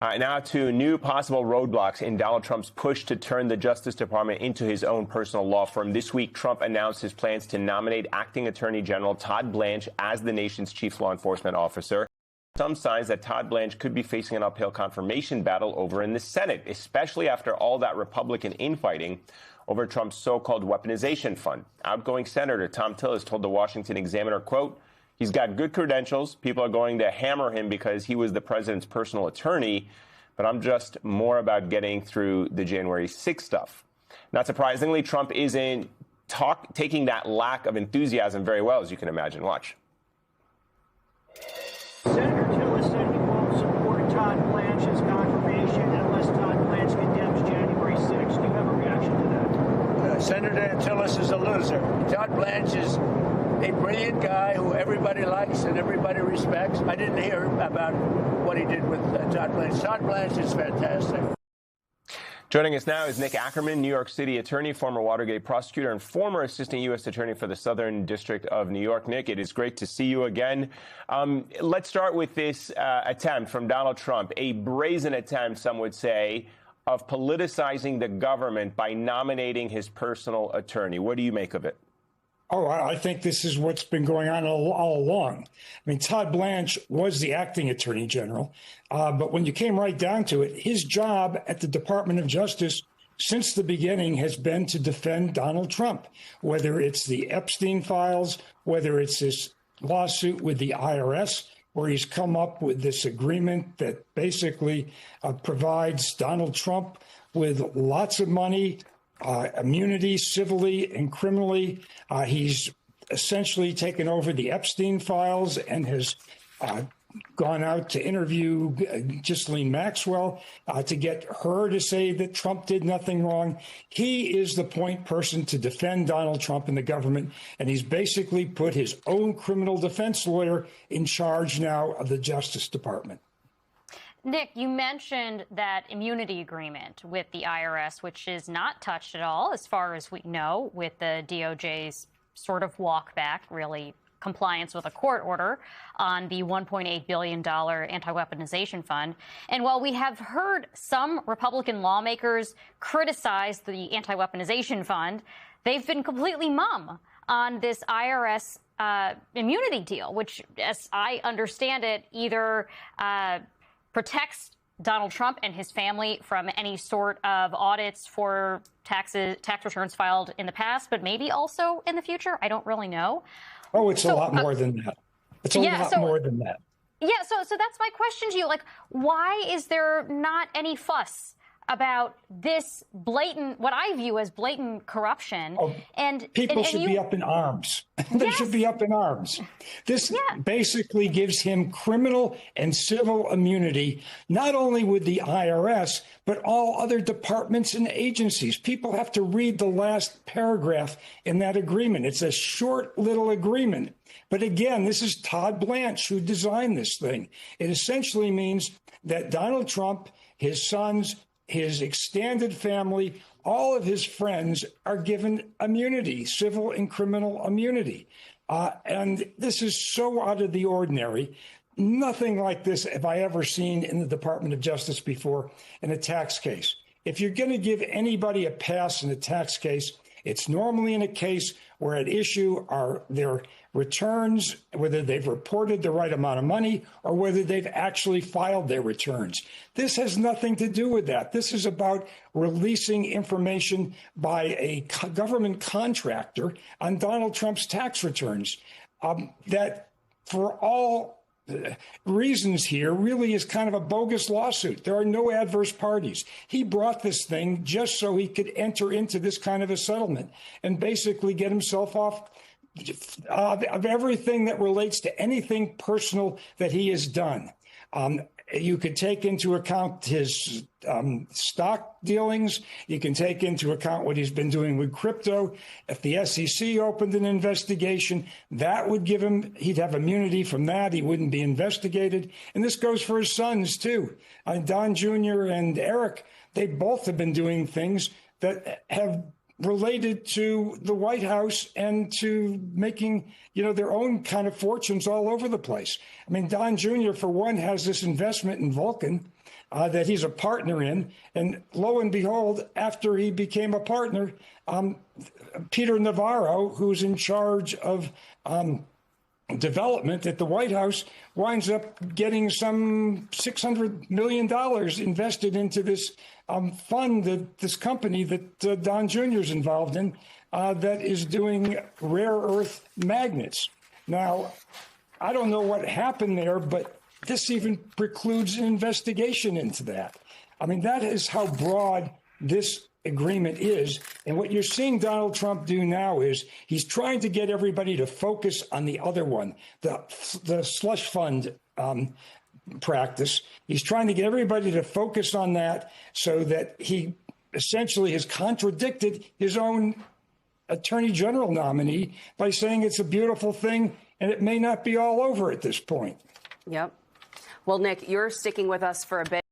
All right, now to new possible roadblocks in Donald Trump's push to turn the Justice Department into his own personal law firm. This week, Trump announced his plans to nominate acting Attorney General Todd Blanche as the nation's chief law enforcement officer. Some signs that Todd Blanche could be facing an uphill confirmation battle over in the Senate, especially after all that Republican infighting over Trump's so-called weaponization fund. Outgoing Senator Thom Tillis told the Washington Examiner, quote, "He's got good credentials. People are going to hammer him because he was the president's personal attorney, but I'm just more about getting through the January 6th stuff." Not surprisingly, Trump isn't taking that lack of enthusiasm very well, as you can imagine. Watch. Senator Tillis said he won't support Todd Blanche's confirmation unless Todd Blanche condemns January 6th. Do you have a reaction to that? Senator Tillis is a loser. Todd Blanche is a brilliant guy who everybody likes and everybody respects. I didn't hear about what he did with Todd Blanche. Todd Blanche is fantastic. Joining us now is Nick Ackerman, New York City attorney, former Watergate prosecutor, and former assistant U.S. attorney for the Southern District of New York. Nick, it is great to see you again. Let's start with this attempt from Donald Trump, a brazen attempt, some would say, of politicizing the government by nominating his personal attorney. What do you make of it? Oh, I think this is what's been going on all along. I mean, Todd Blanche was the acting attorney general, but when you came right down to it, his job at the Department of Justice since the beginning has been to defend Donald Trump, whether it's the Epstein files, whether it's this lawsuit with the IRS, where he's come up with this agreement that basically provides Donald Trump with lots of money, immunity civilly and criminally. He's essentially taken over the Epstein files and has gone out to interview Ghislaine Maxwell to get her to say that Trump did nothing wrong. He is the point person to defend Donald Trump and the government, and he's basically put his own criminal defense lawyer in charge now of the Justice Department. Nick, you mentioned that immunity agreement with the IRS, which is not touched at all, as far as we know, with the DOJ's sort of walk back, really compliance with a court order on the $1.8 billion anti-weaponization fund. And while we have heard some Republican lawmakers criticize the anti-weaponization fund, they've been completely mum on this IRS immunity deal, which, as I understand it, either protects Donald Trump and his family from any sort of audits for tax returns filed in the past, but maybe also in the future. I don't really know. Oh, it's a lot more than that. It's a lot more than that. Yeah, so that's my question to you. Like, why is there not any fuss about this blatant, what I view as blatant corruption? And people should be up in arms. They should be up in arms. This basically gives him criminal and civil immunity, not only with the IRS, but all other departments and agencies. People have to read the last paragraph in that agreement. It's a short little agreement. But again, this is Todd Blanche who designed this thing. It essentially means that Donald Trump, his sons, his extended family, all of his friends are given immunity, civil and criminal immunity. And this is so out of the ordinary. Nothing like this have I ever seen in the Department of Justice before in a tax case. If you're going to give anybody a pass in a tax case, it's normally in a case where at issue are their returns, whether they've reported the right amount of money or whether they've actually filed their returns. This has nothing to do with that. This is about releasing information by a government contractor on Donald Trump's tax returns that, for all reasons here, really is kind of a bogus lawsuit. There are no adverse parties. He brought this thing just so he could enter into this kind of a settlement and basically get himself off of everything that relates to anything personal that he has done. You could take into account his stock dealings. You can take into account what he's been doing with crypto. If the SEC opened an investigation, that would give him, he'd have immunity from that. He wouldn't be investigated. And this goes for his sons, too. Don Jr. and Eric, they both have been doing things that have related to the White House and to making, their own kind of fortunes all over the place. I mean, Don Jr., for one, has this investment in Vulcan that he's a partner in. And lo and behold, after he became a partner, Peter Navarro, who's in charge of development at the White House, winds up getting some $600 million invested into this fund, this company that Don Jr. is involved in, that is doing rare earth magnets. Now, I don't know what happened there, but this even precludes an investigation into that. I mean, that is how broad this agreement is. And what you're seeing Donald Trump do now is he's trying to get everybody to focus on the other one, the slush fund practice. He's trying to get everybody to focus on that so that he essentially has contradicted his own attorney general nominee by saying it's a beautiful thing and it may not be all over at this point. Yep. Well, Nick, you're sticking with us for a bit.